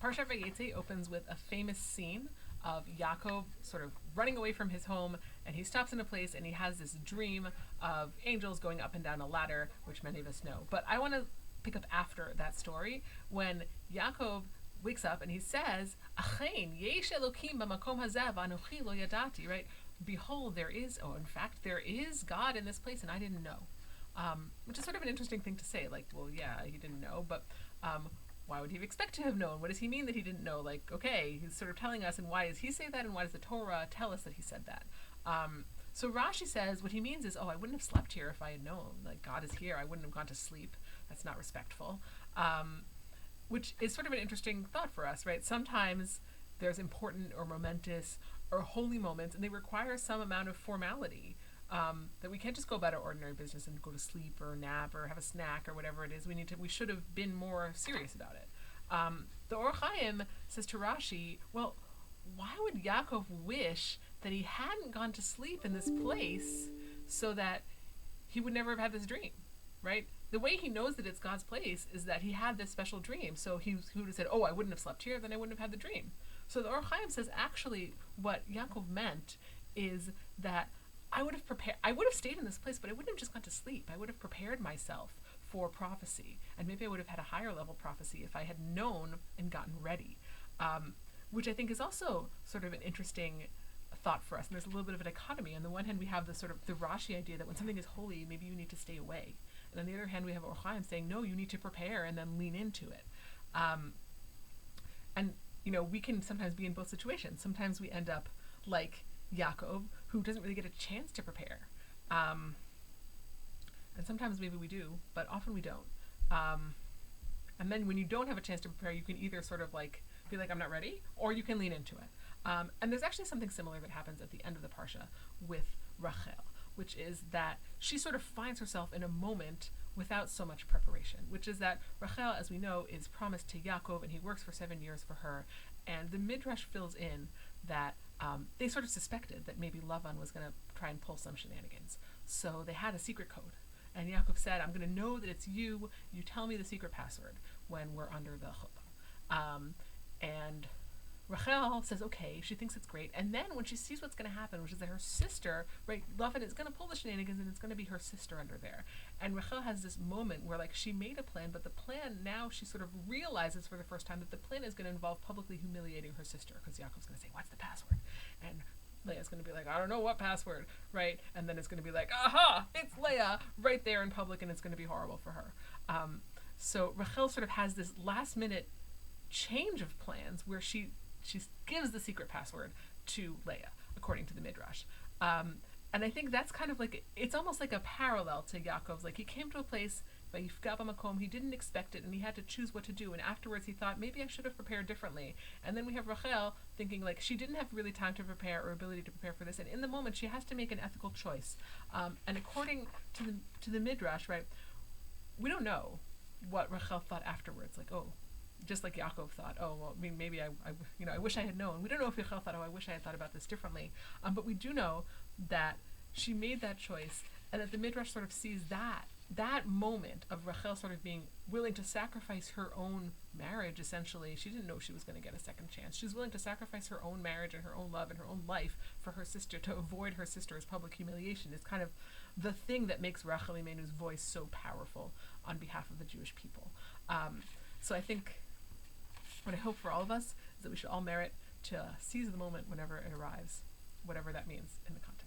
Parshat Vayetze opens with a famous scene of Yaakov sort of running away from his home, and he stops in a place and he has this dream of angels going up and down a ladder, which many of us know. But I want to pick up after that story when Yaakov wakes up and he says, "Achein yesh Elokim b'makom hazeh v'anochi lo yadati," right? Behold, there is, in fact, there is God in this place, and I didn't know. Which is sort of an interesting thing to say. Like, well, yeah, he didn't know, but why would he expect to have known? What does he mean that he didn't know? Like, okay, he's sort of telling us, and why does he say that, and why does the Torah tell us that he said that? So Rashi says what he means is, I wouldn't have slept here if I had known. Like, God is here. I wouldn't have gone to sleep. That's not respectful. Which is sort of an interesting thought for us, right? Sometimes there's important or momentous or holy moments, and they require some amount of formality. That we can't just go about our ordinary business and go to sleep or nap or have a snack or whatever it is. We should have been more serious about it. The Or Chaim says to Rashi, well, why would Yaakov wish that he hadn't gone to sleep in this place so that he would never have had this dream, right? The way he knows that it's God's place is that he had this special dream. So he would have said, I wouldn't have slept here, then I wouldn't have had the dream. So the Or Chaim says, actually, what Yaakov meant is that I would have stayed in this place, but I wouldn't have just gone to sleep. I would have prepared myself for prophecy, and maybe I would have had a higher level prophecy if I had known and gotten ready, which I think is also sort of an interesting thought for us. And there's a little bit of a dichotomy. On the one hand, we have the sort of the Rashi idea that when something is holy, maybe you need to stay away. And on the other hand, we have Or Chaim saying, no, you need to prepare and then lean into it. And, we can sometimes be in both situations. Sometimes we end up like Yaakov, who doesn't really get a chance to prepare. And sometimes maybe we do, but often we don't. And then when you don't have a chance to prepare, you can either sort of like be like, I'm not ready, or you can lean into it. And there's actually something similar that happens at the end of the Parsha with Rachel, which is that she sort of finds herself in a moment without so much preparation, which is that Rachel, as we know, is promised to Yaakov, and he works for 7 years for her. And the Midrash fills in that they sort of suspected that maybe Lavan was going to try and pull some shenanigans. So they had a secret code. And Yaakov said, I'm going to know that it's you. You tell me the secret password when we're under the chuppah. And Rachel says, okay, she thinks it's great. And then when she sees what's going to happen, which is that her sister, right, Lavan is going to pull the shenanigans, and it's going to be her sister under there. And Rachel has this moment where, like, she made a plan, but the plan, now she sort of realizes for the first time that the plan is going to involve publicly humiliating her sister, because Yaakov's going to say, what's the password? And Leah's going to be like, I don't know what password, right? And then it's going to be like, aha, it's Leah right there in public, and it's going to be horrible for her. So Rachel sort of has this last-minute change of plans where she gives the secret password to Leah, according to the Midrash. And I think that's kind of like, it's almost like a parallel to Yaakov's. Like, he came to a place, Vayifga b'makom, he didn't expect it, and he had to choose what to do. And afterwards he thought, maybe I should have prepared differently. And then we have Rachel thinking, like, she didn't have really time to prepare or ability to prepare for this. And in the moment, she has to make an ethical choice. And according to the Midrash, right, we don't know what Rachel thought afterwards. Like, just like Yaakov thought, maybe I wish I had known. We don't know if Rachel thought, I wish I had thought about this differently. But we do know that she made that choice, and that the Midrash sort of sees that moment of Rachel sort of being willing to sacrifice her own marriage, essentially. She didn't know she was going to get a second chance. She's willing to sacrifice her own marriage and her own love and her own life for her sister, to avoid her sister's public humiliation, is kind of the thing that makes Rachel Imenu's voice so powerful on behalf of the Jewish people. So I think what I hope for all of us is that we should all merit to seize the moment whenever it arrives, whatever that means in the context.